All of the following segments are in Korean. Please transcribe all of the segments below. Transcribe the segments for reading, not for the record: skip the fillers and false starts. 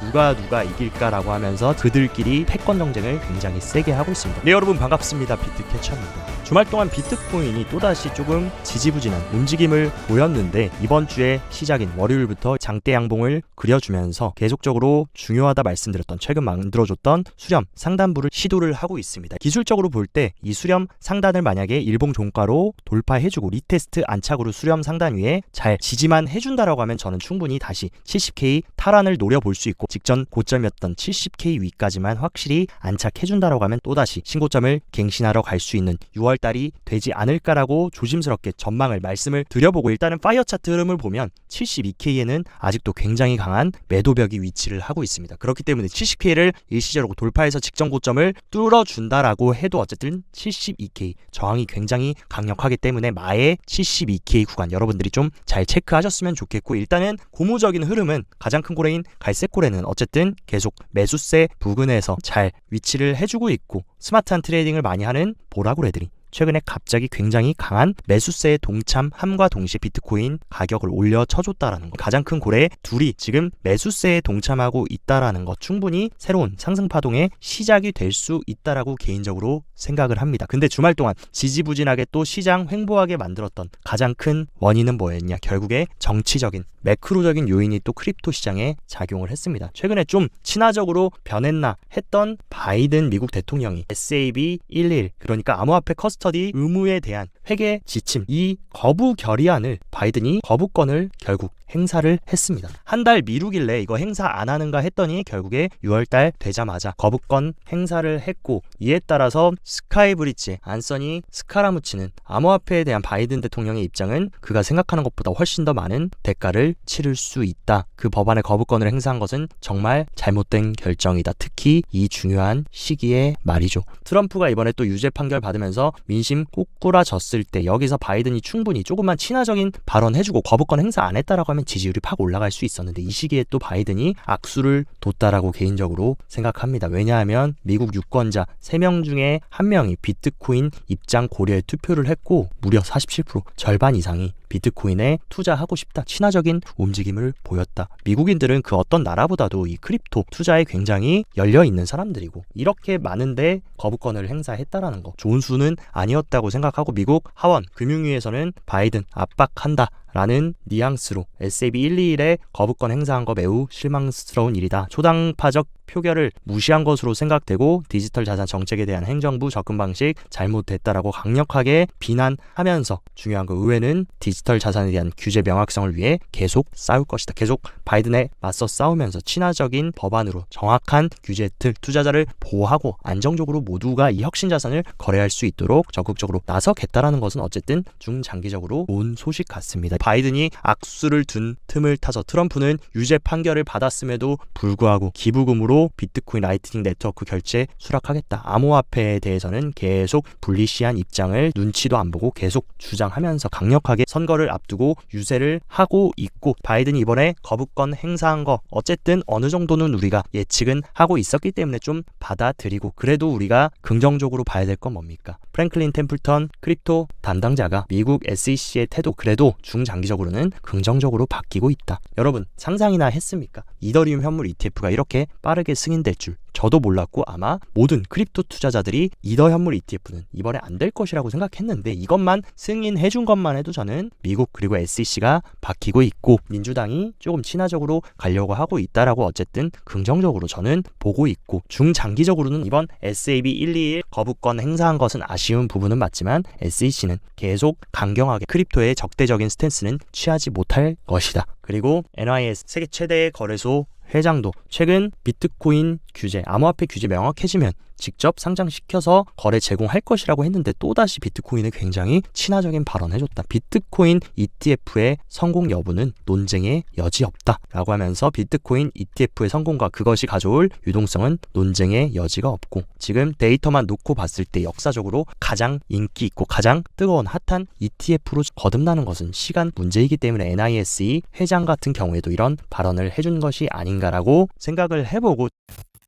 누가 이길까라고 하면서 그들끼리 패권 경쟁을 굉장히 세게 하고 있습니다. 네, 여러분 반갑습니다. 비트캐쳐입니다. 주말 동안 비트코인이 또다시 조금 지지부진한 움직임을 보였는데 이번 주에 시작인 월요일부터 장대 양봉을 그려주면서 계속적으로 중요하다 말씀드렸던 최근 만들어줬던 수렴 상단부를 시도를 하고 있습니다. 기술적으로 볼 때 이 수렴 상단을 만약에 일봉 종가로 돌파해주고 리테스트 안착으로 수렴 상단 위에 잘 지지만 해준다라고 하면 저는 충분히 다시 70K 탈환을 노려볼 수 있고 직전 고점이었던 70K 위까지만 확실히 안착해준다라고 하면 또다시 신고점을 갱신하러 갈 수 있는 6월달이 되지 않을까라고 조심스럽게 전망을 말씀을 드려보고, 일단은 파이어 차트 흐름을 보면 72K에는 아직도 굉장히 강한 매도벽이 위치를 하고 있습니다. 그렇기 때문에 70K를 일시적으로 돌파해서 직전 고점을 뚫어준다라고 해도 어쨌든 72K 저항이 굉장히 강력하기 때문에 마의 72K 구간 여러분들이 좀 잘 체크하셨으면 좋겠고, 일단은 고무적인 흐름은 가장 큰 고래인 갈색 고래는 어쨌든 계속 매수세 부근에서 잘 위치를 해주고 있고, 스마트한 트레이딩을 많이 하는 보라고래들이 최근에 갑자기 굉장히 강한 매수세에 동참함과 동시에 비트코인 가격을 올려 쳐줬다라는 것, 가장 큰 고래 둘이 지금 매수세에 동참하고 있다라는 것, 충분히 새로운 상승 파동의 시작이 될 수 있다라고 개인적으로 생각을 합니다. 근데 주말 동안 지지부진하게 또 시장 횡보하게 만들었던 가장 큰 원인은 뭐였냐? 결국에 정치적인 매크로적인 요인이 또 크립토 시장에 작용을 했습니다. 최근에 좀 친화적으로 변했나 했던 바이든 미국 대통령이 SAB 11, 그러니까 암호화폐 커스터디 의무에 대한 회계 지침, 이 거부 결의안을 바이든이 거부권을 결국 행사를 했습니다. 한 달 미루길래 이거 행사 안 하는가 했더니 결국에 6월달 되자마자 거부권 행사를 했고, 이에 따라서 스카이브리지 안서니 스카라무치는 암호화폐에 대한 바이든 대통령의 입장은 그가 생각하는 것보다 훨씬 더 많은 대가를 치를 수 있다. 그 법안의 거부권을 행사한 것은 정말 잘못된 결정이다. 특히 이 중요한 시기에 말이죠. 트럼프가 이번에 또 유죄 판결 받으면서 민심 꼬꾸라졌을 때 여기서 바이든이 충분히 조금만 친화적인 발언 해주고 거부권 행사 안 했다라고 하면 지지율이 팍 올라갈 수 있었는데, 이 시기에 또 바이든이 악수를 뒀다라고 개인적으로 생각합니다. 왜냐하면 미국 유권자 3명 중에 1명이 비트코인 입장 고려에 투표를 했고 무려 47% 절반 이상이 비트코인에 투자하고 싶다, 친화적인 움직임을 보였다. 미국인들은 그 어떤 나라보다도 이 크립토 투자에 굉장히 열려있는 사람들이고, 이렇게 많은데 거부권을 행사했다라는 거 좋은 수는 아니었다고 생각하고, 미국 하원 금융위에서는 바이든 압박한다 라는 뉘앙스로 SAB 121에 거부권 행사한 거 매우 실망스러운 일이다, 초당파적 표결을 무시한 것으로 생각되고 디지털 자산 정책에 대한 행정부 접근 방식 잘못됐다라고 강력하게 비난하면서, 중요한 거 의회는 디지털 자산에 대한 규제 명확성을 위해 계속 싸울 것이다. 계속 바이든에 맞서 싸우면서 친화적인 법안으로 정확한 규제 틀, 투자자를 보호하고 안정적으로 모두가 이 혁신 자산을 거래할 수 있도록 적극적으로 나서겠다라는 것은 어쨌든 중장기적으로 좋은 소식 같습니다. 바이든이 악수를 둔 틈을 타서 트럼프는 유죄 판결을 받았음에도 불구하고 기부금으로 비트코인 라이트닝 네트워크 결제 수락하겠다, 암호화폐에 대해서는 계속 불리시한 입장을 눈치도 안 보고 계속 주장하면서 강력하게 선거를 앞두고 유세를 하고 있고, 바이든이 이번에 거부권 행사한 거 어쨌든 어느 정도는 우리가 예측은 하고 있었기 때문에 좀 받아들이고, 그래도 우리가 긍정적으로 봐야 될 건 뭡니까? 프랭클린 템플턴 크립토 담당자가 미국 SEC의 태도 그래도 중장기적으로는 긍정적으로 바뀌고 있다. 여러분 상상이나 했습니까? 이더리움 현물 ETF가 이렇게 빠르게 승인될 줄 저도 몰랐고, 아마 모든 크립토 투자자들이 이더 현물 ETF는 이번에 안 될 것이라고 생각했는데, 이것만 승인해준 것만 해도 저는 미국 그리고 SEC가 바뀌고 있고 민주당이 조금 친화적으로 가려고 하고 있다라고 어쨌든 긍정적으로 저는 보고 있고, 중장기적으로는 이번 SAB 121 거부권 행사한 것은 아쉬운 부분은 맞지만 SEC는 계속 강경하게 크립토의 적대적인 스탠스는 취하지 못할 것이다. 그리고 NYS 세계 최대의 거래소 회장도 최근 비트코인 규제, 암호화폐 규제 명확해지면 직접 상장시켜서 거래 제공할 것이라고 했는데 또다시 비트코인에 굉장히 친화적인 발언해줬다. 비트코인 ETF의 성공 여부는 논쟁의 여지 없다 라고 하면서 비트코인 ETF의 성공과 그것이 가져올 유동성은 논쟁의 여지가 없고, 지금 데이터만 놓고 봤을 때 역사적으로 가장 인기 있고 가장 뜨거운 핫한 ETF로 거듭나는 것은 시간 문제이기 때문에 NISE 회장 같은 경우에도 이런 발언을 해준 것이 아닌가라고 생각을 해보고,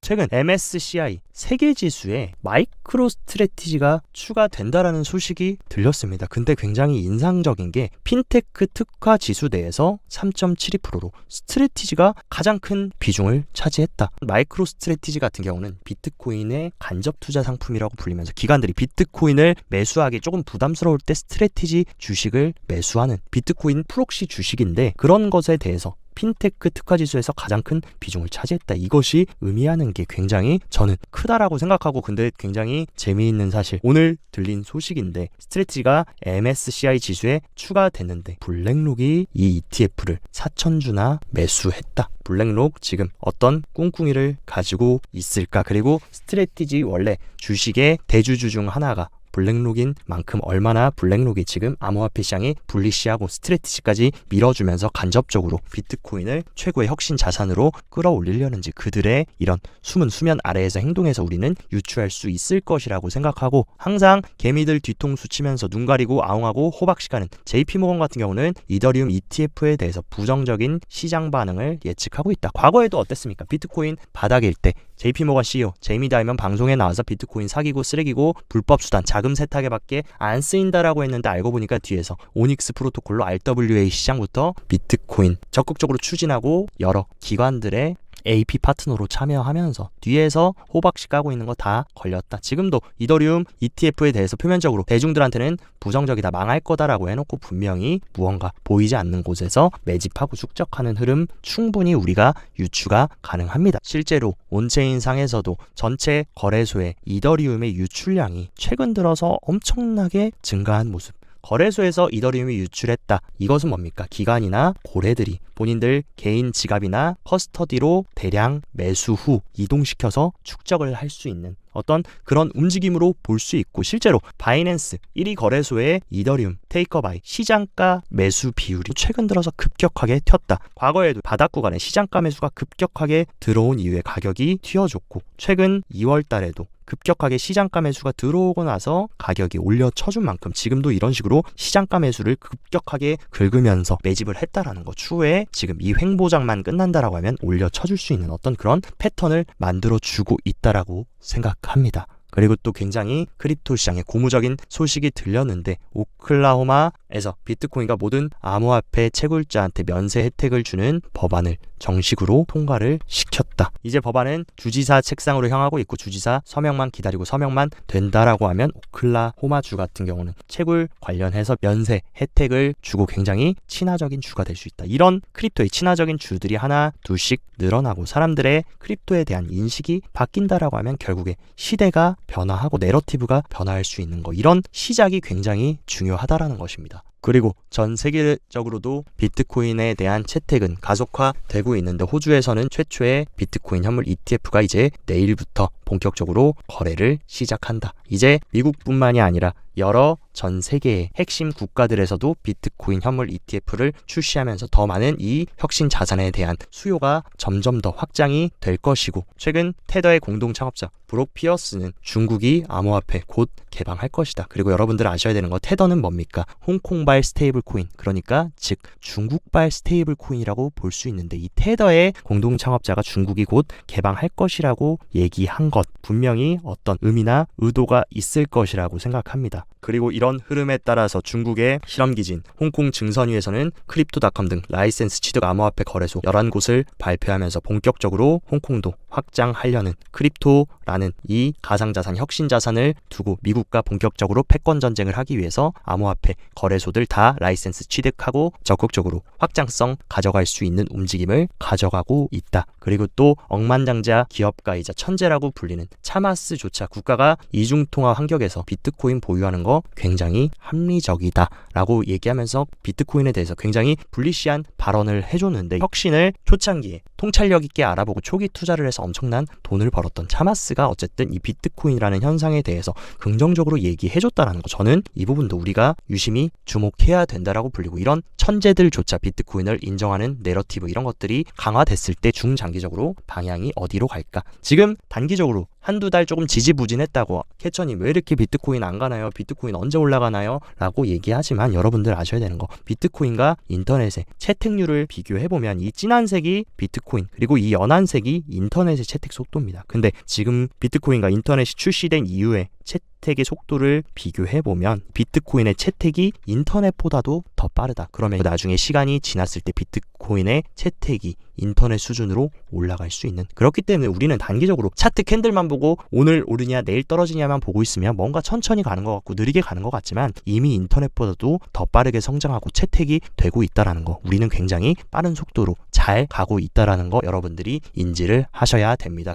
최근 MSCI 세계 지수에 마이크로 스트래티지가 추가된다라는 소식이 들렸습니다. 근데 굉장히 인상적인 게 핀테크 특화 지수 내에서 3.72%로 스트래티지가 가장 큰 비중을 차지했다. 마이크로 스트래티지 같은 경우는 비트코인의 간접 투자 상품이라고 불리면서 기관들이 비트코인을 매수하기 조금 부담스러울 때 스트래티지 주식을 매수하는 비트코인 프록시 주식인데, 그런 것에 대해서 핀테크 특화지수에서 가장 큰 비중을 차지했다. 이것이 의미하는 게 굉장히 저는 크다라고 생각하고, 근데 굉장히 재미있는 사실, 오늘 들린 소식인데 스트래티지가 MSCI 지수에 추가됐는데 블랙록이 이 ETF를 4,000주나 매수했다. 블랙록 지금 어떤 꿍꿍이를 가지고 있을까? 그리고 스트래티지 원래 주식의 대주주 중 하나가 블랙록인 만큼 얼마나 블랙록이 지금 암호화폐 시장이 불리시하고 스트래티지까지 밀어주면서 간접적으로 비트코인을 최고의 혁신 자산으로 끌어올리려는지, 그들의 이런 숨은 수면 아래에서 행동해서 우리는 유추할 수 있을 것이라고 생각하고, 항상 개미들 뒤통수 치면서 눈 가리고 아웅하고 호박씨가는 JP모건 같은 경우는 이더리움 ETF에 대해서 부정적인 시장 반응을 예측하고 있다. 과거에도 어땠습니까? 비트코인 바닥일 때 JP모건 CEO 제이미 다이먼 방송에 나와서 비트코인 사기고 쓰레기고 불법 수단 자금 세탁에밖에 안 쓰인다라고 했는데, 알고 보니까 뒤에서 오닉스 프로토콜로 RWA 시장부터 비트코인 적극적으로 추진하고 여러 기관들의 AP 파트너로 참여하면서 뒤에서 호박씨 까고 있는 거 다 걸렸다. 지금도 이더리움 ETF에 대해서 표면적으로 대중들한테는 부정적이다, 망할 거다라고 해놓고 분명히 무언가 보이지 않는 곳에서 매집하고 축적하는 흐름 충분히 우리가 유추가 가능합니다. 실제로 온체인 상에서도 전체 거래소의 이더리움의 유출량이 최근 들어서 엄청나게 증가한 모습. 거래소에서 이더리움이 유출했다. 이것은 뭡니까? 기관이나 고래들이 본인들 개인 지갑이나 커스터디로 대량 매수 후 이동시켜서 축적을 할 수 있는 어떤 그런 움직임으로 볼 수 있고, 실제로 바이낸스 1위 거래소의 이더리움 테이커바이 시장가 매수 비율이 최근 들어서 급격하게 튀었다. 과거에도 바닥 구간에 시장가 매수가 급격하게 들어온 이후에 가격이 튀어줬고, 최근 2월 달에도 급격하게 시장가 매수가 들어오고 나서 가격이 올려 쳐준 만큼 지금도 이런 식으로 시장가 매수를 급격하게 긁으면서 매집을 했다라는 거, 추후에 지금 이 횡보장만 끝난다라고 하면 올려 쳐줄 수 있는 어떤 그런 패턴을 만들어주고 있다라고 생각합니다. 그리고 또 굉장히 크립토 시장에 고무적인 소식이 들렸는데, 오클라호마에서 비트코인과 모든 암호화폐 채굴자한테 면세 혜택을 주는 법안을 정식으로 통과를 시켰다. 이제 법안은 주지사 책상으로 향하고 있고, 주지사 서명만 기다리고 서명만 된다라고 하면 오클라호마주 같은 경우는 채굴 관련해서 면세 혜택을 주고 굉장히 친화적인 주가 될 수 있다. 이런 크립토의 친화적인 주들이 하나 둘씩 늘어나고 사람들의 크립토에 대한 인식이 바뀐다라고 하면 결국에 시대가 변화하고 내러티브가 변화할 수 있는 거, 이런 시작이 굉장히 중요하다라는 것입니다. 그리고 전 세계적으로도 비트코인에 대한 채택은 가속화되고 있는데, 호주에서는 최초의 비트코인 현물 ETF가 이제 내일부터 본격적으로 거래를 시작한다. 이제 미국뿐만이 아니라 여러 전 세계의 핵심 국가들에서도 비트코인 현물 ETF를 출시하면서 더 많은 이 혁신 자산에 대한 수요가 점점 더 확장이 될 것이고, 최근 테더의 공동 창업자 브록 피어스는 중국이 암호화폐 곧 개방할 것이다. 그리고 여러분들 아셔야 되는 거, 테더는 뭡니까? 홍콩발 스테이블 코인, 그러니까 즉 중국발 스테이블 코인이라고 볼 수 있는데, 이 테더의 공동 창업자가 중국이 곧 개방할 것이라고 얘기한 것, 분명히 어떤 의미나 의도가 있을 것이라고 생각합니다. 그리고 이런 흐름에 따라서 중국의 실험기진 홍콩 증선위에서는 크립토닷컴 등 라이센스 취득 암호화폐 거래소 11곳을 발표하면서 본격적으로 홍콩도 확장하려는, 크립토라는 이 가상자산 혁신자산을 두고 미국과 본격적으로 패권 전쟁을 하기 위해서 암호화폐 거래소들 다 라이센스 취득하고 적극적으로 확장성 가져갈 수 있는 움직임을 가져가고 있다. 그리고 또 억만장자 기업가이자 천재라고 불리는 차마스조차 국가가 이중통화 환경에서 비트코인 보유하는 거 굉장히 합리적이다 라고 얘기하면서 비트코인에 대해서 굉장히 불리시한 발언을 해줬는데, 혁신을 초창기에 통찰력 있게 알아보고 초기 투자를 해서 엄청난 돈을 벌었던 차마스가 차트가 어쨌든 이 비트코인이라는 현상에 대해서 긍정적으로 얘기해줬다라는 거, 저는 이 부분도 우리가 유심히 주목해야 된다라고 불리고, 이런 천재들조차 비트코인을 인정하는 내러티브, 이런 것들이 강화됐을 때 중장기적으로 방향이 어디로 갈까? 지금 단기적으로 한두 달 조금 지지부진했다고 캐처님 왜 이렇게 비트코인 안 가나요? 비트코인 언제 올라가나요? 라고 얘기하지만 여러분들 아셔야 되는 거, 비트코인과 인터넷의 채택률을 비교해보면 이 진한색이 비트코인, 그리고 이 연한색이 인터넷의 채택 속도입니다. 근데 지금 비트코인과 인터넷이 출시된 이후에 채택의 속도를 비교해보면 비트코인의 채택이 인터넷보다도 더 빠르다. 그러면 나중에 시간이 지났을 때 비트코인의 채택이 인터넷 수준으로 올라갈 수 있는, 그렇기 때문에 우리는 단기적으로 차트 캔들만 보고 오늘 오르냐 내일 떨어지냐만 보고 있으면 뭔가 천천히 가는 것 같고 느리게 가는 것 같지만 이미 인터넷보다도 더 빠르게 성장하고 채택이 되고 있다라는 거, 우리는 굉장히 빠른 속도로 잘 가고 있다라는 거 여러분들이 인지를 하셔야 됩니다.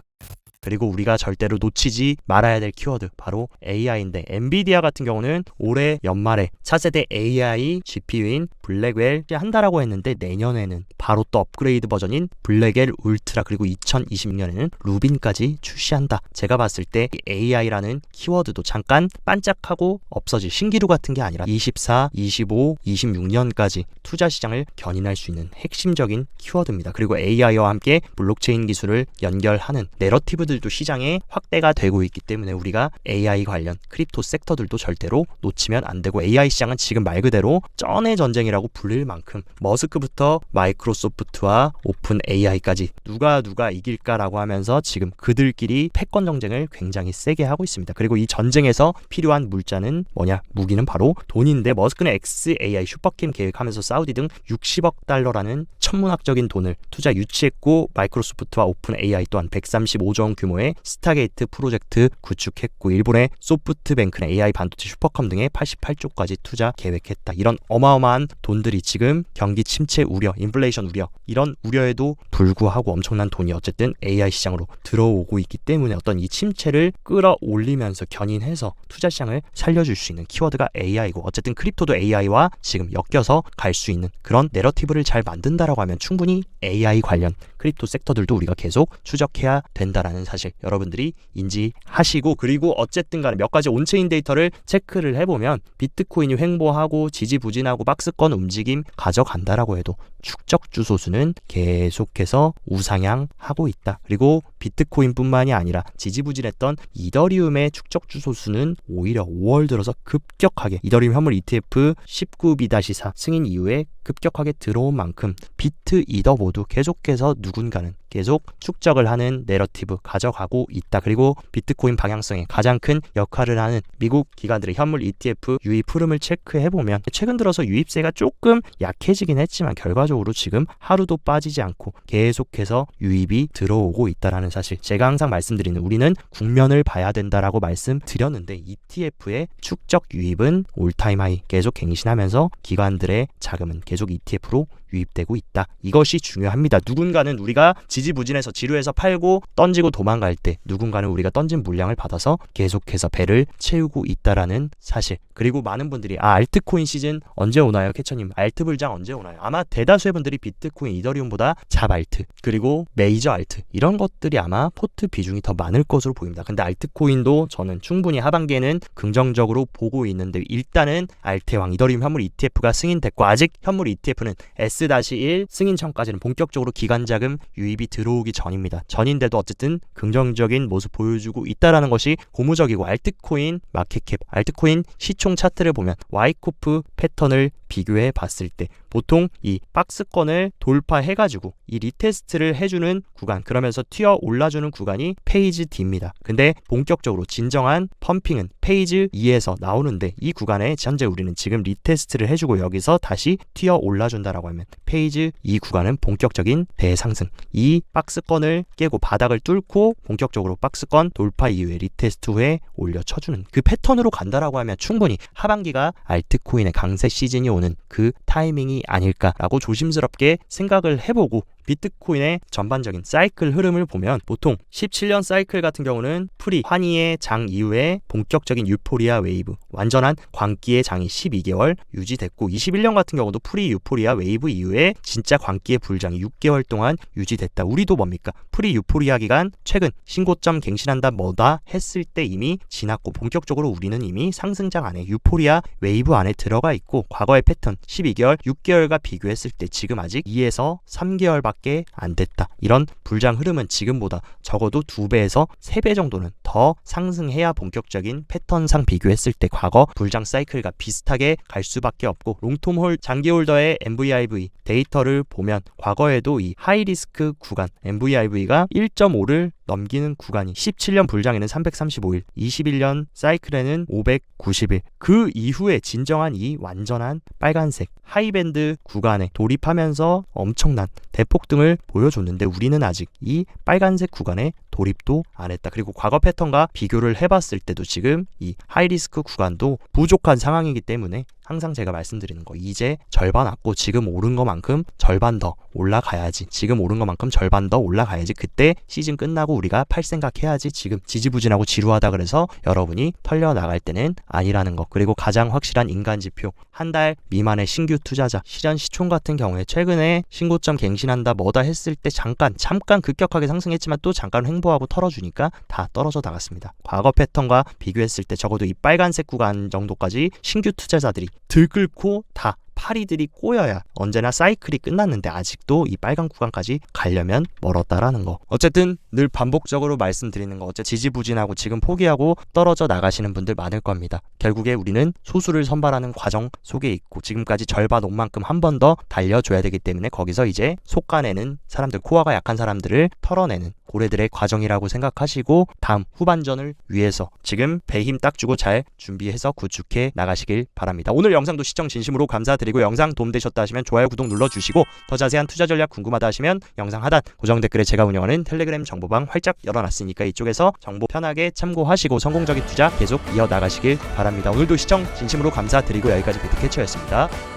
그리고 우리가 절대로 놓치지 말아야 될 키워드, 바로 AI인데, 엔비디아 같은 경우는 올해 연말에 차세대 AI GPU인 블랙웰 한다라고 했는데 내년에는 바로 또 업그레이드 버전인 블랙웰 울트라, 그리고 2020년에는 루빈까지 출시한다. 제가 봤을 때 AI라는 키워드도 잠깐 반짝하고 없어질 신기루 같은 게 아니라 24, 25, 26년까지 투자 시장을 견인할 수 있는 핵심적인 키워드입니다. 그리고 AI와 함께 블록체인 기술을 연결하는 내러티브들도 시장에 확대가 되고 있기 때문에 우리가 AI 관련 크립토 섹터들도 절대로 놓치면 안 되고, AI 시장은 지금 말 그대로 쩐의 전쟁이라고 불릴 만큼 머스크부터 마이크로소프트와 오픈 AI까지 누가 이길까라고 하면서 지금 그들끼리 패권 정쟁을 굉장히 세게 하고 있습니다. 그리고 이 전쟁에서 필요한 물자는 뭐냐? 무기는 바로 돈인데, 머스크는 XAI 슈퍼캠 계획하면서 사우디 등 60억 달러라는 천문학적인 돈을 투자 유치했고, 마이크로소프트와 오픈 AI 또한 135조 원 규모의 스타게이트 프로젝트 구축했고, 일본의 소프트뱅크는 AI 반도체 슈퍼컴 등의 88조까지 투자 계획했다. 이런 어마어마한 돈들이 지금 경기 침체 우려, 인플레이션 우려, 이런 우려에도 불구하고 엄청난 돈이 어쨌든 AI 시장으로 들어오고 있기 때문에 어떤 이 침체를 끌어올리면서 견인해서 투자 시장을 살려줄 수 있는 키워드가 AI고, 어쨌든 크립토도 AI와 지금 엮여서 갈 수 있는 그런 내러티브를 잘 만든다라고 하면 충분히 AI 관련 크립토 섹터들도 우리가 계속 추적해야 된다라는 사실 여러분들이 인지하시고, 그리고 어쨌든 간에 몇 가지 온체인 데이터를 체크를 해보면 비트코인이 횡보하고 지지부진하고 박스권 움직임 가져간다라고 해도 축적 주소수는 계속해서 우상향하고 있다. 그리고 비트코인뿐만이 아니라 지지부진했던 이더리움의 축적 주소수는 오히려 5월 들어서 급격하게 이더리움 현물 ETF 19B-4 승인 이후에 급격하게 들어온 만큼 비트 이더 모두 계속해서 누군가는 계속 축적을 하는 내러티브 가져가고 있다. 그리고 비트코인 방향성에 가장 큰 역할을 하는 미국 기관들의 현물 ETF 유입 흐름을 체크해보면 최근 들어서 유입세가 조금 약해지긴 했지만 결과적으로 지금 하루도 빠지지 않고 계속해서 유입이 들어오고 있다는 사실, 제가 항상 말씀드리는, 우리는 국면을 봐야 된다라고 말씀드렸는데 ETF의 축적 유입은 올타임 하이 계속 갱신하면서 기관들의 자금은 계속 ETF로 유입되고 있다. 이것이 중요합니다. 누군가는 우리가 지지부진해서 지루해서 팔고 던지고 도망갈 때 누군가는 우리가 던진 물량을 받아서 계속해서 배를 채우고 있다라는 사실. 그리고 많은 분들이 알트코인 시즌 언제 오나요? 캐처님 알트 불장 언제 오나요? 아마 대다수의 분들이 비트코인, 이더리움보다 잡알트 그리고 메이저 알트 이런 것들이 아마 포트 비중이 더 많을 것으로 보입니다. 근데 알트코인도 저는 충분히 하반기에는 긍정적으로 보고 있는데, 일단은 알트왕 이더리움 현물 ETF가 승인됐고, 아직 현물 ETF는 S-1 승인 전까지는 본격적으로 기관 자금 유입이 들어오기 전입니다. 전인데도 어쨌든 긍정적인 모습 보여주고 있다라는 것이 고무적이고, 알트코인 마켓캡, 알트코인 시총 차트를 보면 와이코프 패턴을 비교해 봤을 때 보통 이 박스권을 돌파해가지고 이 리테스트를 해주는 구간, 그러면서 튀어 올라주는 구간이 페이지 D입니다. 근데 본격적으로 진정한 펌핑은 페이지 E에서 나오는데, 이 구간에 현재 우리는 지금 리테스트를 해주고 여기서 다시 튀어 올라준다라고 하면 페이지 E 구간은 본격적인 대상승, 이 박스권을 깨고 바닥을 뚫고 본격적으로 박스권 돌파 이후에 리테스트 후에 올려쳐주는 그 패턴으로 간다라고 하면 충분히 하반기가 알트코인의 강세 시즌이 오는 그 타이밍이 아닐까라고 조심스럽게 생각을 해보고, 비트코인의 전반적인 사이클 흐름을 보면 보통 17년 사이클 같은 경우는 프리 환희의 장 이후에 본격적인 유포리아 웨이브, 완전한 광기의 장이 12개월 유지됐고 21년 같은 경우도 프리 유포리아 웨이브 이후에 진짜 광기의 불장이 6개월 동안 유지됐다. 우리도 뭡니까? 프리 유포리아 기간 최근 신고점 갱신한다 뭐다 했을 때 이미 지났고 본격적으로 우리는 이미 상승장 안에 유포리아 웨이브 안에 들어가 있고 과거의 패턴 12개월, 6개월과 비교했을 때 지금 아직 2에서 3개월밖에 안 됐다. 이런 불장 흐름은 지금보다 적어도 2배에서 3배 정도는 더 상승해야 본격적인 패턴상 비교했을 때 과거 불장 사이클과 비슷하게 갈 수밖에 없고 롱텀 장기 홀더의 MVIV 데이터를 보면 과거에도 이 하이리스크 구간 MVIV가 1.5를 넘기는 구간이 17년 불장에는 335일, 21년 사이클에는 590일. 그 이후에 진정한 이 완전한 빨간색 하이밴드 구간에 돌입하면서 엄청난 대폭등을 보여줬는데 우리는 아직 이 빨간색 구간에 돌입도 안 했다. 그리고 과거 패턴과 비교를 해봤을 때도 지금 이 하이리스크 구간도 부족한 상황이기 때문에 항상 제가 말씀드리는 거 이제 절반 왔고 지금 오른 것만큼 절반 더 올라가야지. 지금 오른 것만큼 절반 더 올라가야지. 그때 시즌 끝나고 우리가 팔 생각해야지. 지금 지지부진하고 지루하다 그래서 여러분이 털려 나갈 때는 아니라는 것. 그리고 가장 확실한 인간 지표 한 달 미만의 신규 투자자 실현 시총 같은 경우에 최근에 신고점 갱신한다 뭐다 했을 때 잠깐 급격하게 상승했지만 또 잠깐 횡보하고 털어주니까 다 떨어져 나갔습니다. 과거 패턴과 비교했을 때 적어도 이 빨간색 구간 정도까지 신규 투자자들이 들끓고 다 파리들이 꼬여야 언제나 사이클이 끝났는데 아직도 이 빨간 구간까지 가려면 멀었다라는 거. 어쨌든 늘 반복적으로 말씀드리는 거. 어쨌든 지지부진하고 지금 포기하고 떨어져 나가시는 분들 많을 겁니다. 결국에 우리는 소수를 선발하는 과정 속에 있고 지금까지 절반 온 만큼 한 번 더 달려줘야 되기 때문에 거기서 이제 속가내는 사람들, 코어가 약한 사람들을 털어내는 고래들의 과정이라고 생각하시고 다음 후반전을 위해서 지금 배 힘 딱 주고 잘 준비해서 구축해 나가시길 바랍니다. 오늘 영상도 시청 진심으로 감사드리고 영상 도움되셨다 하시면 좋아요, 구독 눌러주시고 더 자세한 투자 전략 궁금하다 하시면 영상 하단 고정 댓글에 제가 운영하는 텔레그램 정보방 활짝 열어놨으니까 이쪽에서 정보 편하게 참고하시고 성공적인 투자 계속 이어나가시길 바랍니다. 오늘도 시청 진심으로 감사드리고 여기까지 비트캐쳐였습니다.